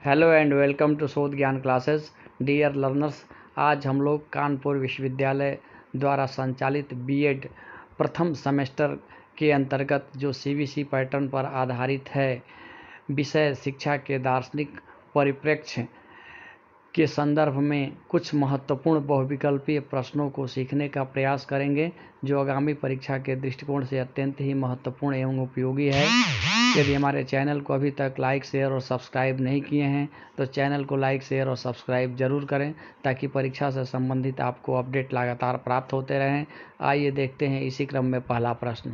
Hello and welcome to शोध ज्ञान classes. Dear learners, आज हम लोग कानपुर विश्वविद्यालय द्वारा संचालित बीएड प्रथम सेमेस्टर के अंतर्गत जो सीबीएसई पैटर्न पर आधारित है, विषय शिक्षा के दार्शनिक परिप्रेक्ष्य के संदर्भ में कुछ महत्वपूर्ण बहुविकल्पीय प्रश्नों को सीखने का प्रयास करेंगे, जो आगामी परीक्षा के दृष्टिकोण से अत्यंत ही महत्वपूर्ण एवं उपयोगी है। यदि हमारे चैनल को अभी तक लाइक, शेयर और सब्सक्राइब नहीं किए हैं तो चैनल को लाइक, शेयर और सब्सक्राइब जरूर करें, ताकि परीक्षा से संबंधित आपको अपडेट लगातार प्राप्त होते रहें। आइए देखते हैं इसी क्रम में पहला प्रश्न।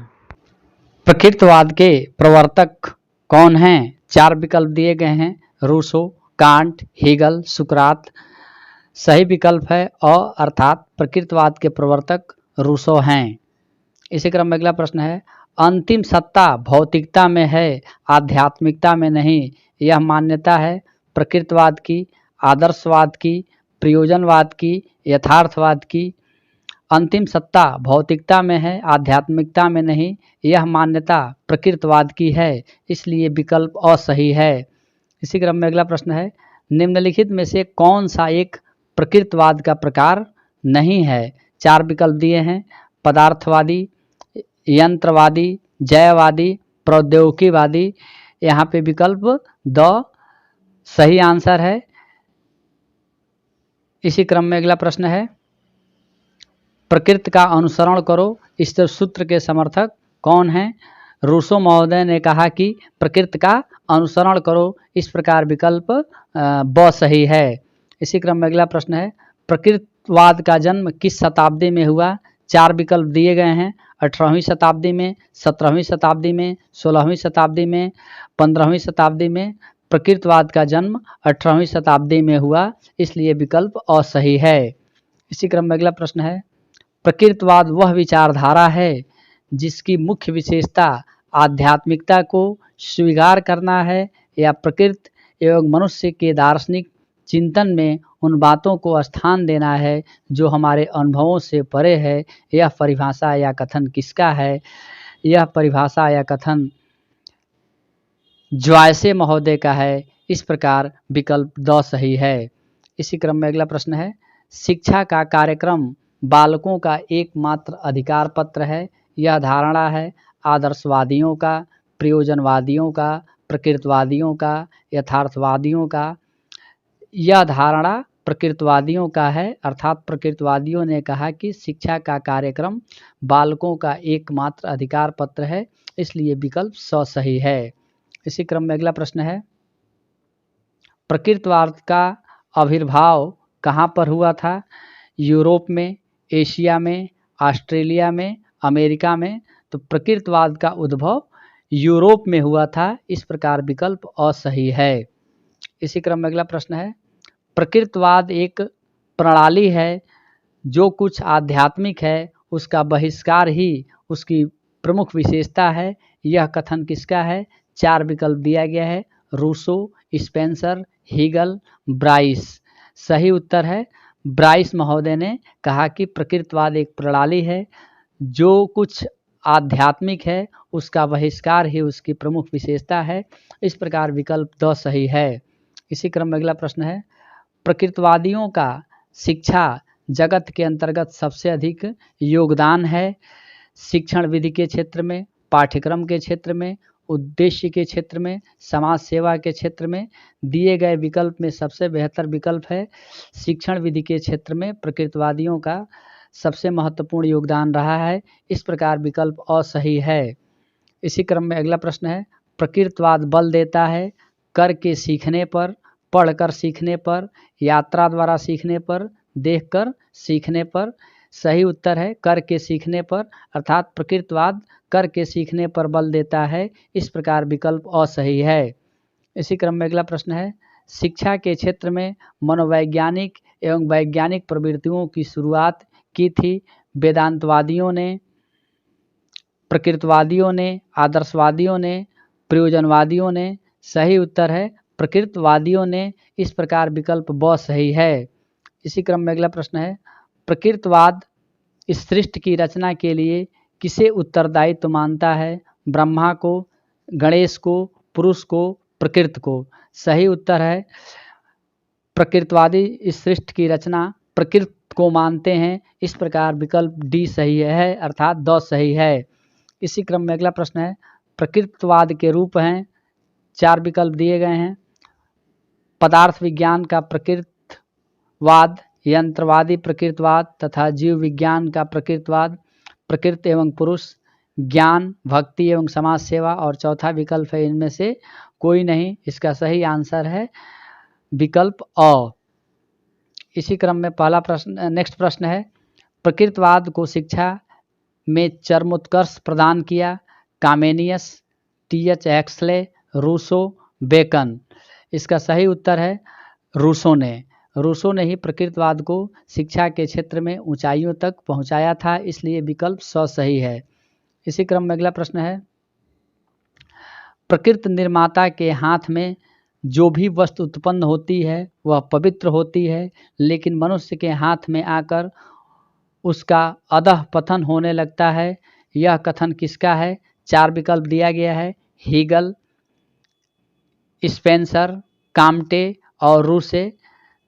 प्रकृतिवाद के प्रवर्तक कौन हैं? 4 विकल्प दिए गए हैं: रूसो, कांट, हीगल, सुकरात। सही विकल्प है अ, अर्थात प्रकृतिवाद के प्रवर्तक रूसो हैं। इसी क्रम में अगला प्रश्न है, अंतिम सत्ता भौतिकता में है, आध्यात्मिकता में नहीं। यह मान्यता है प्रकृतिवाद की, आदर्शवाद की, प्रयोजनवाद की, यथार्थवाद की। अंतिम सत्ता भौतिकता में है, आध्यात्मिकता में नहीं। यह मान्यता प्रकृतिवाद की है, इसलिए विकल्प अ सही है। इसी क्रम में अगला प्रश्न है, निम्नलिखित में से कौन सा एक प्रकृतिवाद का प्रकार नहीं है? 4 विकल्प दिए हैं: पदार्थवादी, यंत्रवादी, जयवादी, प्रौद्योगिकीवादी। यहाँ पे विकल्प द सही आंसर है। इसी क्रम में अगला प्रश्न है, प्रकृति का अनुसरण करो, इस सूत्र के समर्थक कौन हैं? रूसो महोदय ने कहा कि प्रकृति का अनुसरण करो, इस प्रकार विकल्प ब सही है। इसी क्रम में अगला प्रश्न है, प्रकृतिवाद का जन्म किस शताब्दी में हुआ? 4 विकल्प दिए गए हैं: 18वीं शताब्दी में, 17वीं शताब्दी में, 16वीं शताब्दी में, 15वीं शताब्दी में। प्रकृतिवाद का जन्म 18वीं शताब्दी में हुआ, इसलिए विकल्प अ सही है। इसी क्रम में अगला प्रश्न है, प्रकृतिवाद वह विचारधारा है जिसकी मुख्य विशेषता आध्यात्मिकता को स्वीकार करना है, या प्रकृति एवं मनुष्य के दार्शनिक चिंतन में उन बातों को स्थान देना है जो हमारे अनुभवों से परे है? यह परिभाषा या कथन किसका है? यह परिभाषा या कथन जॉयसे महोदय का है, इस प्रकार विकल्प द सही है। इसी क्रम में अगला प्रश्न है, शिक्षा का कार्यक्रम बालकों का एकमात्र अधिकार पत्र है। यह धारणा है आदर्शवादियों का, प्रयोजनवादियों का, प्रकृतिवादियों का, यथार्थवादियों का। यह धारणा प्रकृतिवादियों का है, अर्थात प्रकृतिवादियों ने कहा कि शिक्षा का कार्यक्रम बालकों का एकमात्र अधिकार पत्र है, इसलिए विकल्प स सही है। इसी क्रम में अगला प्रश्न है, प्रकृतिवाद का आविर्भाव कहाँ पर हुआ था? यूरोप में, एशिया में, ऑस्ट्रेलिया में, अमेरिका में। तो प्रकृतिवाद का उद्भव यूरोप में हुआ था, इस प्रकार विकल्प अ सही है। इसी क्रम में अगला प्रश्न है, प्रकृतिवाद एक प्रणाली है, जो कुछ आध्यात्मिक है उसका बहिष्कार ही उसकी प्रमुख विशेषता है। यह कथन किसका है? 4 विकल्प दिया गया है: रूसो, स्पेंसर, हीगल, ब्राइस। सही उत्तर है ब्राइस महोदय ने कहा कि प्रकृतिवाद एक प्रणाली है, जो कुछ आध्यात्मिक है उसका बहिष्कार ही उसकी प्रमुख विशेषता है, इस प्रकार विकल्प द सही है। इसी क्रम में अगला प्रश्न है, प्रकृतिवादियों का शिक्षा जगत के अंतर्गत सबसे अधिक योगदान है। शिक्षण विधि के क्षेत्र में, पाठ्यक्रम के क्षेत्र में, उद्देश्य के क्षेत्र में, समाज सेवा के क्षेत्र में। दिए गए विकल्प में सबसे बेहतर विकल्प है शिक्षण विधि के क्षेत्र में प्रकृतिवादियों का सबसे महत्वपूर्ण योगदान रहा है, इस प्रकार विकल्प अ सही है। इसी क्रम में अगला प्रश्न है, प्रकृतिवाद बल देता है करके सीखने पर, पढ़कर सीखने पर, यात्रा द्वारा सीखने पर, देखकर सीखने पर। सही उत्तर है करके सीखने पर, अर्थात प्रकृतिवाद करके सीखने पर बल देता है, इस प्रकार विकल्प अ सही है। इसी क्रम में अगला प्रश्न है, शिक्षा के क्षेत्र में मनोवैज्ञानिक एवं वैज्ञानिक प्रवृत्तियों की शुरुआत की थी वेदांतवादियों ने, प्रकृतिवादियों ने, आदर्शवादियों ने, प्रयोजनवादियों ने। सही उत्तर है प्रकृतिवादियों ने, इस प्रकार विकल्प ब सही है। इसी क्रम में अगला प्रश्न है, प्रकृतिवाद इस सृष्टि की रचना के लिए किसे उत्तरदायित्व मानता है? ब्रह्मा को, गणेश को, पुरुष को, प्रकृति को। सही उत्तर है प्रकृतवादी इस सृष्टि की रचना प्रकृति को मानते हैं, इस प्रकार विकल्प डी सही है, अर्थात द सही है। इसी क्रम में अगला प्रश्न है प्रकृतिवाद के रूप हैं, 4 विकल्प दिए गए हैं। पदार्थ विज्ञान का प्रकृतिवाद, यंत्रवादी प्रकृतिवाद तथा जीव विज्ञान का प्रकृतिवाद, प्रकृति एवं पुरुष, ज्ञान, भक्ति एवं समाज सेवा, और चौथा विकल्प है इनमें से कोई नहीं। इसका सही आंसर है विकल्प अ। इसी क्रम में पहला प्रश्न, नेक्स्ट प्रश्न है प्रकृतिवाद को शिक्षा में चरमोत्कर्ष प्रदान किया, Comenius, T H. Huxley, Rousseau, Bacon. इसका सही उत्तर है रूसो ने। रूसो ने ही प्रकृतिवाद को शिक्षा के क्षेत्र में ऊंचाइयों तक पहुंचाया था, इसलिए विकल्प स सही है। इसी क्रम में अगला प्रश्न है प्रकृति निर्माता के हाथ में जो भी वस्तु उत्पन्न होती है वह पवित्र होती है, लेकिन मनुष्य के हाथ में आकर उसका अधः पतन होने लगता है। यह कथन किसका है? 4 विकल्प दिया गया है, हीगल, स्पेंसर, काम्टे और रूसे।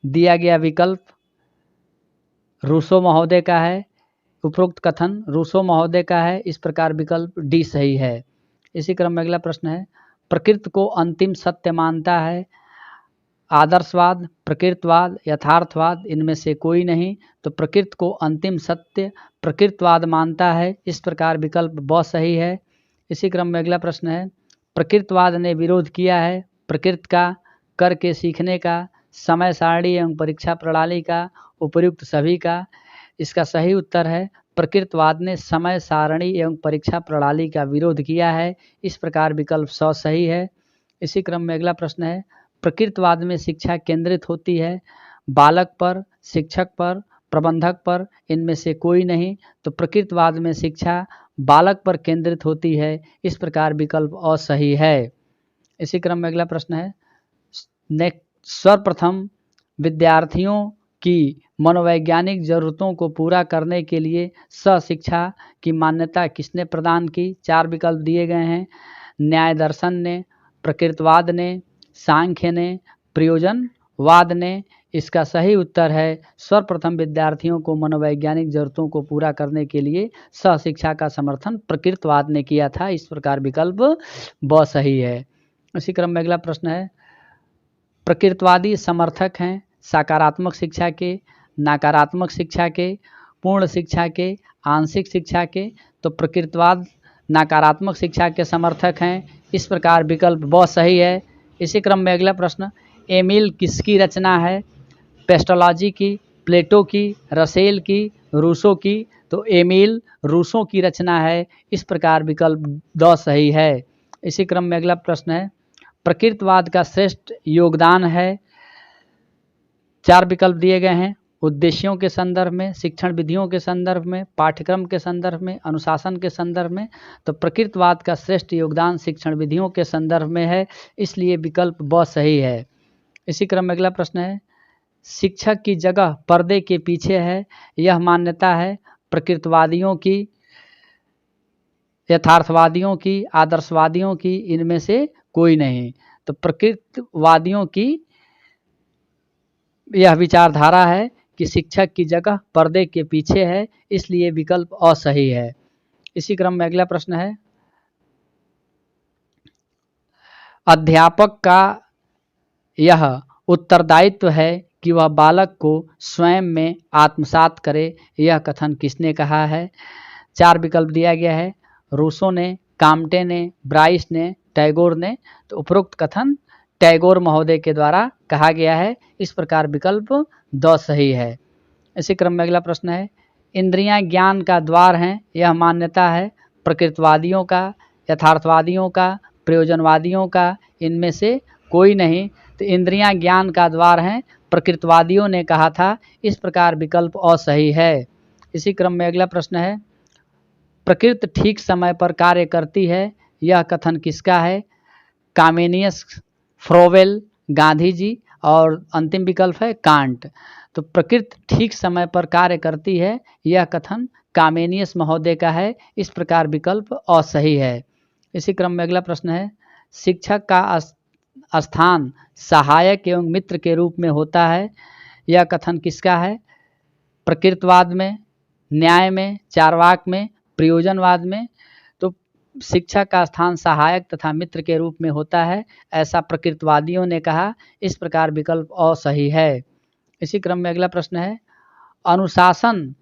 दिया गया विकल्प रूसो महोदय का है। उपरोक्त कथन रूसो महोदय का है, इस प्रकार विकल्प डी सही है। इसी क्रम में अगला प्रश्न है प्रकृति को अंतिम सत्य मानता है, आदर्शवाद, प्रकृतिवाद, यथार्थवाद, इनमें से कोई नहीं। तो प्रकृति को अंतिम सत्य प्रकृतिवाद मानता है, इस प्रकार विकल्प ब सही है। इसी क्रम में अगला प्रश्न है प्रकृतिवाद ने विरोध किया है प्रकृति का, करके सीखने का, समय सारणी एवं परीक्षा प्रणाली का, उपर्युक्त सभी का। इसका सही उत्तर है प्रकृतिवाद ने समय सारणी एवं परीक्षा प्रणाली का विरोध किया है, इस प्रकार विकल्प स सही है। इसी क्रम में अगला प्रश्न है प्रकृतिवाद में शिक्षा केंद्रित होती है बालक पर, शिक्षक पर, प्रबंधक पर, इनमें से कोई नहीं। तो प्रकृतिवाद में शिक्षा बालक पर केंद्रित होती है, इस प्रकार विकल्प अ सही है। इसी क्रम में अगला प्रश्न है सर्वप्रथम विद्यार्थियों की मनोवैज्ञानिक जरूरतों को पूरा करने के लिए शिक्षा की मान्यता किसने प्रदान की? 4 विकल्प दिए गए हैं, न्याय दर्शन ने, प्रकृतिवाद ने, सांख्य ने, प्रयोजनवाद ने। इसका सही उत्तर है सर्वप्रथम विद्यार्थियों को मनोवैज्ञानिक जरूरतों को पूरा करने के लिए शिक्षा का समर्थन प्रकृतिवाद ने किया था, इस प्रकार विकल्प ब सही है। इसी क्रम में अगला प्रश्न है प्रकृतिवादी समर्थक हैं सकारात्मक शिक्षा के, नकारात्मक शिक्षा के, पूर्ण शिक्षा के, आंशिक शिक्षा के। तो प्रकृतिवाद नकारात्मक शिक्षा के समर्थक हैं, इस प्रकार विकल्प ब सही है। इसी क्रम में अगला प्रश्न एमिल किसकी रचना है? पेस्टोलॉजी की, प्लेटो की, रसेल की, रूसो की। तो एमिल रूसो की रचना है, इस प्रकार विकल्प द सही है। इसी क्रम में अगला प्रश्न है प्रकृतिवाद का श्रेष्ठ योगदान है, 4 विकल्प दिए गए हैं, उद्देश्यों के संदर्भ में, शिक्षण विधियों के संदर्भ में, पाठ्यक्रम के संदर्भ में, अनुशासन के संदर्भ में। तो प्रकृतिवाद का श्रेष्ठ योगदान शिक्षण विधियों के संदर्भ में है, इसलिए विकल्प ब सही है। इसी क्रम में अगला प्रश्न है शिक्षक की जगह पर्दे के पीछे है, यह मान्यता है प्रकृतिवादियों की, यथार्थवादियों की, आदर्शवादियों की, इनमें से कोई नहीं। तो प्रकृतिवादियों की यह विचारधारा है कि शिक्षक की जगह पर्दे के पीछे है, इसलिए विकल्प अ सही है। इसी क्रम में अगला प्रश्न है अध्यापक का यह उत्तरदायित्व है कि वह बालक को स्वयं में आत्मसात करे, यह कथन किसने कहा है? 4 विकल्प दिया गया है, रूसो ने, काम्टे ने, ब्राइस ने, टैगोर ने। तो उपरोक्त कथन टैगोर महोदय के द्वारा कहा गया है, इस प्रकार विकल्प द सही है। इसी क्रम में अगला प्रश्न है इंद्रियां ज्ञान का द्वार हैं, यह मान्यता है प्रकृतिवादियों का, यथार्थवादियों का, प्रयोजनवादियों का, इनमें से कोई नहीं। तो इंद्रियां ज्ञान का द्वार हैं, प्रकृतिवादियों ने कहा था, इस प्रकार विकल्प अ सही है। इसी क्रम में अगला प्रश्न है प्रकृति ठीक समय पर कार्य करती है, यह कथन किसका है? कामेनियस, फ्रोवेल, गांधी जी, और अंतिम विकल्प है कांट। तो प्रकृति ठीक समय पर कार्य करती है, यह कथन कामेनियस महोदय का है, इस प्रकार विकल्प अ सही है। इसी क्रम में अगला प्रश्न है शिक्षक का स्थान सहायक एवं मित्र के रूप में होता है, यह कथन किसका है? प्रकृतवाद में, न्याय में, चार्वाक में, प्रयोजनवाद में। तो शिक्षक का स्थान सहायक तथा मित्र के रूप में होता है, ऐसा प्रकृतवादियों ने कहा। इस प्रकार विकल्प अ सही है। इसी क्रम में अगला प्रश्न है, अनुशासन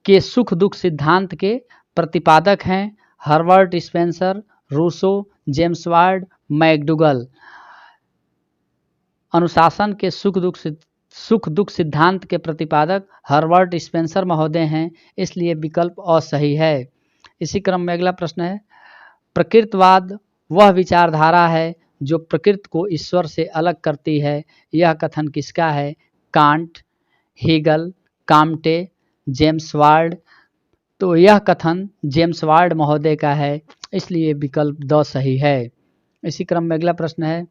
के सुख दुख सिद्धांत के प्रतिपादक हैं Herbert Spencer, Rousseau, James Ward, McDougall. अनुशासन के सुख दुख सिद्धांत के प्रतिपादक हर्बर्ट स्पेंसर महोदय हैं, इसलिए विकल्प अ सही है। इसी क्रम में अगला प्रश्न है, प्रकृतवाद वह विचारधारा है जो प्रकृति को ईश्वर से अलग करती है, यह कथन किसका है? Kant, Hegel, Comte, James Ward. तो यह कथन जेम्स वार्ड महोदय का है, इसलिए विकल्प द सही है। इसी क्रम में अगला प्रश्न है,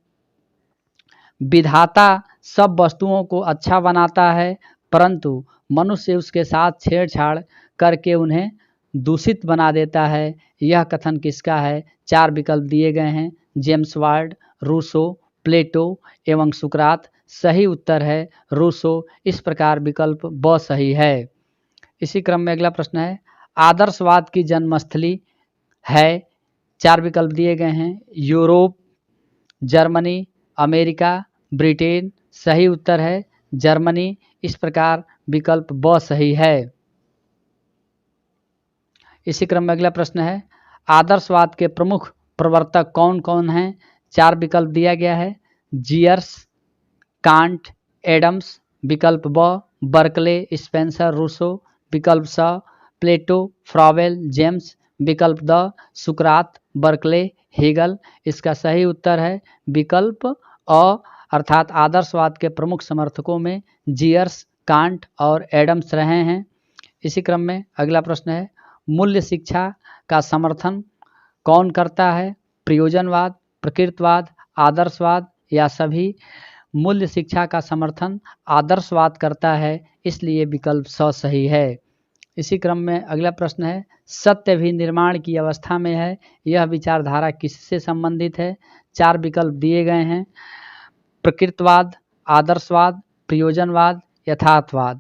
विधाता सब वस्तुओं को अच्छा बनाता है, परंतु मनुष्य उसके साथ छेड़छाड़ करके उन्हें दूषित बना देता है, यह कथन किसका है? 4 विकल्प दिए गए हैं, जेम्स वार्ड, रूसो, प्लेटो एवं सुकरात। सही उत्तर है रूसो। इस प्रकार विकल्प ब सही है। इसी क्रम में अगला प्रश्न है, आदर्शवाद की जन्मस्थली है, 4 विकल्प दिए गए हैं, यूरोप, जर्मनी, अमेरिका, ब्रिटेन। सही उत्तर है जर्मनी। इस प्रकार विकल्प ब सही है। इसी क्रम में अगला प्रश्न है, आदर्शवाद के प्रमुख प्रवर्तक कौन कौन हैं? 4 विकल्प दिया गया है, जियर्स, कांट, एडम्स। विकल्प ब, बर्कले, स्पेंसर, रूसो। विकल्प स, प्लेटो, फ्रावेल, जेम्स। विकल्प द, सुकरात, बर्कले, हेगल। इसका सही उत्तर है विकल्प अ, अर्थात आदर्शवाद के प्रमुख समर्थकों में जियर्स, कांट और एडम्स रहे हैं। इसी क्रम में अगला प्रश्न है, मूल्य शिक्षा का समर्थन कौन करता है? प्रयोजनवाद, प्रकृतवाद, आदर्शवाद या सभी? मूल्य शिक्षा का समर्थन आदर्शवाद करता है, इसलिए विकल्प स सही है। इसी क्रम में अगला प्रश्न है, सत्य भी निर्माण की अवस्था में है, यह विचारधारा किससे संबंधित है? 4 विकल्प दिए गए हैं, प्रकृतवाद, आदर्शवाद, प्रयोजनवाद, यथार्थवाद।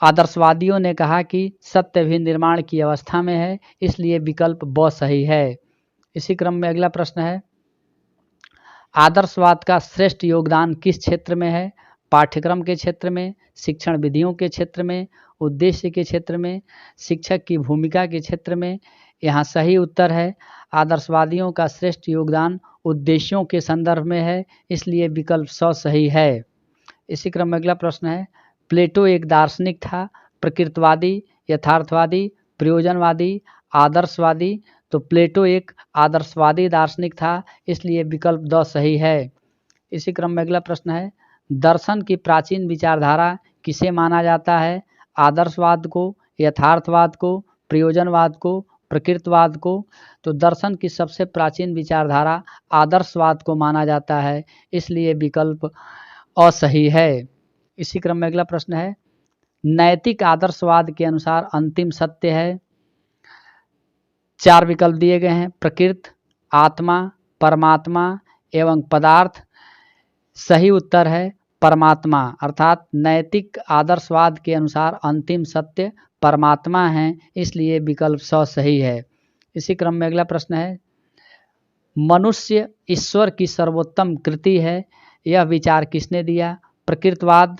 आदर्शवादियों ने कहा कि सत्य भी निर्माण की अवस्था में है, इसलिए विकल्प ब सही है। इसी क्रम में अगला प्रश्न है, आदर्शवाद का श्रेष्ठ योगदान किस क्षेत्र में है? पाठ्यक्रम के क्षेत्र में, शिक्षण विधियों के क्षेत्र में, उद्देश्य के क्षेत्र में, शिक्षक की भूमिका के क्षेत्र में? यहाँ सही उत्तर है आदर्शवादियों का श्रेष्ठ योगदान उद्देश्यों के संदर्भ में है, इसलिए विकल्प स सही है। इसी क्रम में अगला प्रश्न है, प्लेटो एक दार्शनिक था, प्रकृतवादी, यथार्थवादी, प्रयोजनवादी, आदर्शवादी? तो प्लेटो एक आदर्शवादी दार्शनिक था, इसलिए विकल्प द सही है। इसी क्रम में अगला प्रश्न है, दर्शन की प्राचीन विचारधारा किसे माना जाता है? आदर्शवाद को, यथार्थवाद को, प्रयोजनवाद को, प्रकृतवाद को? तो दर्शन की सबसे प्राचीन विचारधारा आदर्शवाद को माना जाता है, इसलिए विकल्प असही है। इसी क्रम में अगला प्रश्न है, नैतिक आदर्शवाद के अनुसार अंतिम सत्य है। 4 विकल्प दिए गए हैं, प्रकृति, आत्मा, परमात्मा एवं पदार्थ। सही उत्तर है परमात्मा, अर्थात नैतिक आदर्शवाद के अनुसार अंतिम सत्य परमात्मा है, इसलिए विकल्प स सही है। इसी क्रम में अगला प्रश्न है, मनुष्य ईश्वर की सर्वोत्तम कृति है, यह विचार किसने दिया? प्रकृतवाद,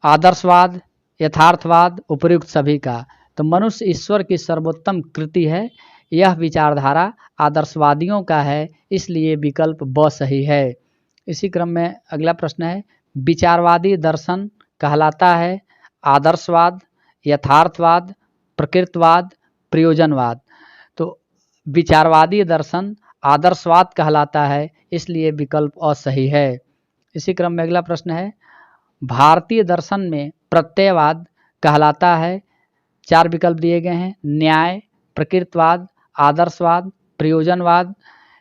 आदर्शवाद, यथार्थवाद, उपर्युक्त सभी का? तो मनुष्य ईश्वर की सर्वोत्तम कृति है, यह विचारधारा आदर्शवादियों का है, इसलिए विकल्प ब सही है। इसी क्रम में अगला प्रश्न है, विचारवादी दर्शन कहलाता है आदर्शवाद, यथार्थवाद, प्रकृतवाद, प्रयोजनवाद? तो विचारवादी दर्शन आदर्शवाद कहलाता है, इसलिए विकल्प असही है। इसी क्रम में अगला प्रश्न है, भारतीय दर्शन में प्रत्ययवाद कहलाता है। 4 विकल्प दिए गए हैं, न्याय, प्रकृतवाद, आदर्शवाद, प्रयोजनवाद।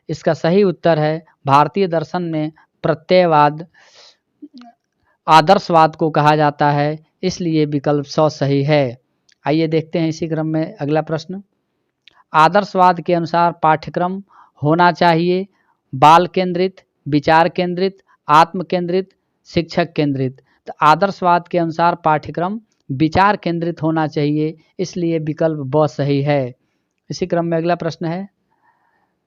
इसका सही उत्तर है भारतीय दर्शन में प्रत्ययवाद आदर्शवाद को कहा जाता है, इसलिए विकल्प स सही है। आइए देखते हैं इसी क्रम में अगला प्रश्न, आदर्शवाद के अनुसार पाठ्यक्रम होना चाहिए बाल केंद्रित, विचार केंद्रित, आत्म केंद्रित, शिक्षक केंद्रित। तो आदर्शवाद के अनुसार पाठ्यक्रम विचार केंद्रित होना चाहिए, इसलिए विकल्प ब सही है। इसी क्रम में अगला प्रश्न है,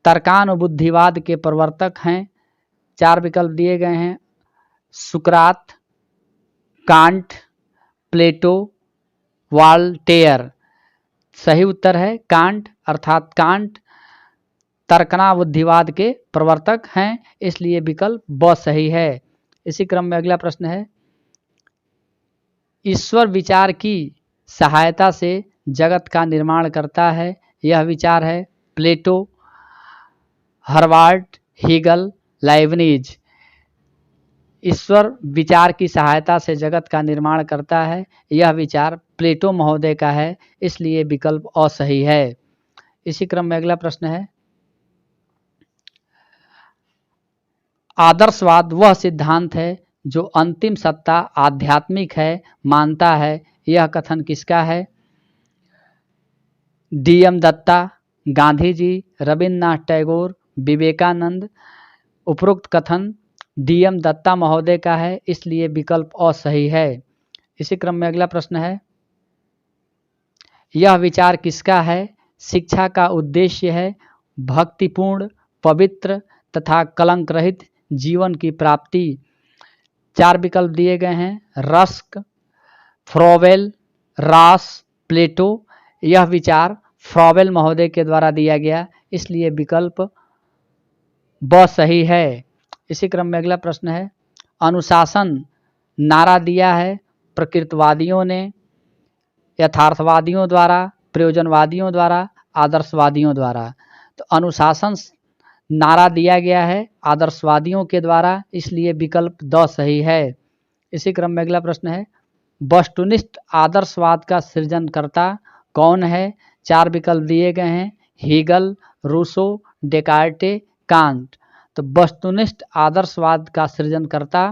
तर्कानुबुद्धिवाद के प्रवर्तक हैं, 4 विकल्प दिए गए हैं, सुकरात, कांट, प्लेटो, वॉल्टेयर। सही उत्तर है कांट, अर्थात कांट तर्कनाबुद्धिवाद के प्रवर्तक हैं, इसलिए विकल्प ब सही है। इसी क्रम में अगला प्रश्न है, ईश्वर विचार की सहायता से जगत का निर्माण करता है, यह विचार है प्लेटो, हर्बार्ट, हीगल, लाइबनिज। ईश्वर विचार की सहायता से जगत का निर्माण करता है, यह विचार प्लेटो महोदय का है, इसलिए विकल्प अ सही है। इसी क्रम में अगला प्रश्न है, आदर्शवाद वह सिद्धांत है जो अंतिम सत्ता आध्यात्मिक है मानता है, यह कथन किसका है? डी.एम. दत्ता, गांधी जी, रविन्द्रनाथ टैगोर, विवेकानंद। उपरोक्त कथन डी.एम. दत्ता महोदय का है, इसलिए विकल्प अ सही है। इसी क्रम में अगला प्रश्न है, यह विचार किसका है? शिक्षा का उद्देश्य है भक्तिपूर्ण, पवित्र तथा कलंक रहित जीवन की प्राप्ति। 4 विकल्प दिए गए हैं, रस्क, फ्रोवेल, रास, प्लेटो। यह विचार फ्रोवेल महोदय के द्वारा दिया गया, इसलिए विकल्प ब सही है। इसी क्रम में अगला प्रश्न है, अनुशासन नारा दिया है प्रकृतवादियों ने, यथार्थवादियों द्वारा, प्रयोजनवादियों द्वारा, आदर्शवादियों द्वारा। तो अनुशासन नारा दिया गया है आदर्शवादियों के द्वारा, इसलिए विकल्प द सही है। इसी क्रम में अगला प्रश्न है, वस्तुनिष्ठ आदर्शवाद का सृजनकर्ता कौन है? 4 विकल्प दिए गए हैं, हीगल, रूसो, डेकार्टे, कांट। तो वस्तुनिष्ठ आदर्शवाद का सृजनकर्ता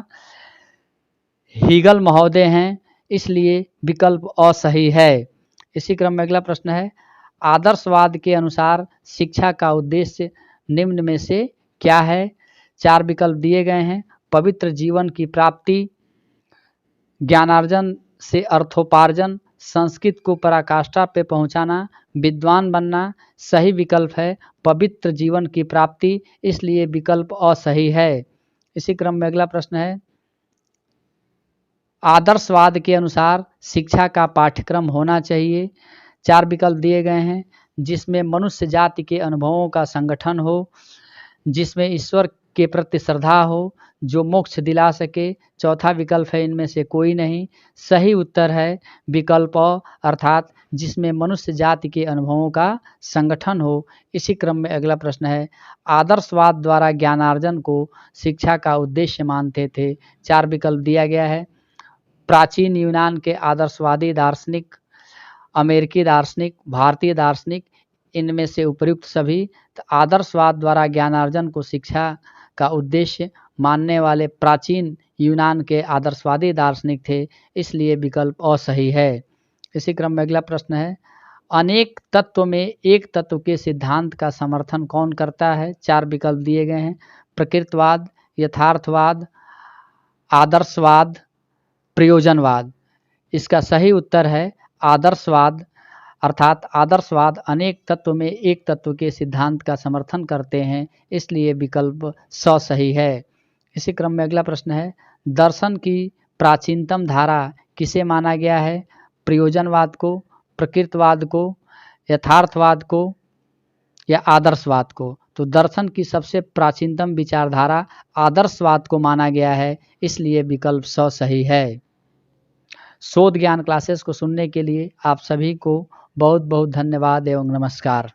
हीगल महोदय हैं, इसलिए विकल्प अ सही है। इसी क्रम में अगला प्रश्न है, आदर्शवाद के अनुसार शिक्षा का उद्देश्य निम्न में से क्या है? 4 विकल्प दिए गए हैं, पवित्र जीवन की प्राप्ति, ज्ञानार्जन से अर्थोपार्जन, संस्कृत को पराकाष्ठा पे पहुंचाना, विद्वान बनना। सही विकल्प है पवित्र जीवन की प्राप्ति, इसलिए विकल्प अ सही है। इसी क्रम में अगला प्रश्न है, आदर्शवाद के अनुसार शिक्षा का पाठ्यक्रम होना चाहिए। 4 विकल्प दिए गए हैं, जिसमें मनुष्य जाति के अनुभवों का संगठन हो, जिसमें ईश्वर के प्रति श्रद्धा हो, जो मोक्ष दिला सके। चौथा विकल्प है इनमें से कोई नहीं। सही उत्तर है विकल्प अ, अर्थात जिसमें मनुष्य जाति के अनुभवों का संगठन हो। इसी क्रम में अगला प्रश्न है, आदर्शवाद द्वारा ज्ञानार्जन को शिक्षा का उद्देश्य मानते थे। 4 विकल्प दिया गया है, प्राचीन यूनान के आदर्शवादी दार्शनिक, अमेरिकी दार्शनिक, भारतीय दार्शनिक। इनमें से उपयुक्त सभी। तो आदर्शवाद द्वारा ज्ञानार्जन को शिक्षा का उद्देश्य मानने वाले प्राचीन यूनान के आदर्शवादी दार्शनिक थे, इसलिए विकल्प अ सही है। इसी क्रम में अगला प्रश्न है, अनेक तत्व में एक तत्व के सिद्धांत का समर्थन कौन करता है? 4 विकल्प दिए गए हैं, प्रकृतवाद, यथार्थवाद, आदर्शवाद, प्रयोजनवाद। इसका सही उत्तर है आदर्शवाद, अर्थात आदर्शवाद अनेक तत्व में एक तत्व के सिद्धांत का समर्थन करते हैं, इसलिए विकल्प स सही है। इसी क्रम में अगला प्रश्न है, दर्शन की प्राचीनतम धारा किसे माना गया है? प्रयोजनवाद को, प्रकृतवाद को, यथार्थवाद को या आदर्शवाद को? तो दर्शन की सबसे प्राचीनतम विचारधारा आदर्शवाद को माना गया है, इसलिए विकल्प स सही है। शोध ज्ञान क्लासेस को सुनने के लिए आप सभी को बहुत बहुत धन्यवाद एवं नमस्कार।